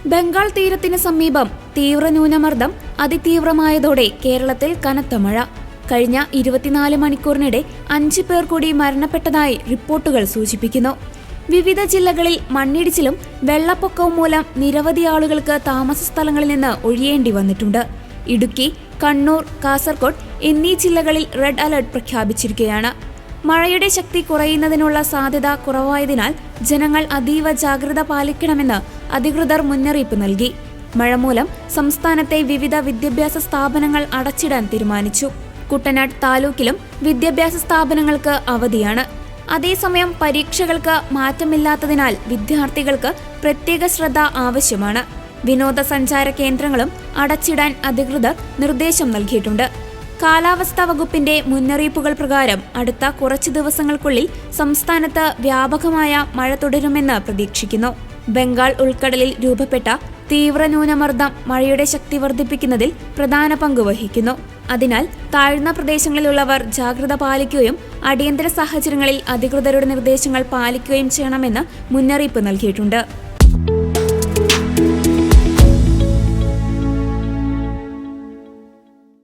ബംഗാൾ തീരത്തിന് സമീപം തീവ്ര ന്യൂനമർദ്ദം അതിതീവ്രമായതോടെ കേരളത്തിൽ കനത്ത മഴ. കഴിഞ്ഞ 24 മണിക്കൂറിനിടെ 5 പേർ കൂടി മരണപ്പെട്ടതായി റിപ്പോർട്ടുകൾ സൂചിപ്പിക്കുന്നു. വിവിധ ജില്ലകളിൽ മണ്ണിടിച്ചിലും വെള്ളപ്പൊക്കവും മൂലം നിരവധി ആളുകൾക്ക് താമസ സ്ഥലങ്ങളിൽ നിന്ന് ഒഴിയേണ്ടി വന്നിട്ടുണ്ട്. ഇടുക്കി, കണ്ണൂർ, കാസർഗോഡ് എന്നീ ജില്ലകളിൽ റെഡ് അലർട്ട് പ്രഖ്യാപിച്ചിരിക്കുകയാണ്. മഴയുടെ ശക്തി കുറയുന്നതിനുള്ള സാധ്യത കുറവായതിനാൽ ജനങ്ങൾ അതീവ ജാഗ്രത പാലിക്കണമെന്ന് അധികൃതർ മുന്നറിയിപ്പ് നൽകി. മഴ മൂലം സംസ്ഥാനത്തെ വിവിധ വിദ്യാഭ്യാസ സ്ഥാപനങ്ങൾ അടച്ചിടാൻ തീരുമാനിച്ചു. കുട്ടനാട് താലൂക്കിലും വിദ്യാഭ്യാസ സ്ഥാപനങ്ങൾക്ക് അവധിയാണ്. അതേസമയം പരീക്ഷകൾക്ക് മാറ്റമില്ലാത്തതിനാൽ വിദ്യാർത്ഥികൾക്ക് പ്രത്യേക ശ്രദ്ധ ആവശ്യമാണ്. വിനോദസഞ്ചാര കേന്ദ്രങ്ങളും അടച്ചിടാൻ അധികൃതർ നിർദ്ദേശം നൽകിയിട്ടുണ്ട്. കാലാവസ്ഥാ വകുപ്പിന്റെ മുന്നറിയിപ്പുകൾ പ്രകാരം അടുത്ത കുറച്ചു ദിവസങ്ങൾക്കുള്ളിൽ സംസ്ഥാനത്ത് വ്യാപകമായ മഴ തുടരുമെന്ന് പ്രതീക്ഷിക്കുന്നു. ബംഗാൾ ഉൾക്കടലിൽ രൂപപ്പെട്ട തീവ്ര ന്യൂനമർദ്ദം മഴയുടെ ശക്തി വർദ്ധിപ്പിക്കുന്നതിൽ പ്രധാന പങ്ക് വഹിക്കുന്നു. അതിനാൽ താഴ്ന്ന പ്രദേശങ്ങളിലുള്ളവർ ജാഗ്രത പാലിക്കുകയും അടിയന്തര സാഹചര്യങ്ങളിൽ അധികൃതരുടെ നിർദ്ദേശങ്ങൾ പാലിക്കുകയും ചെയ്യണമെന്ന് മുന്നറിയിപ്പ് നൽകിയിട്ടുണ്ട്.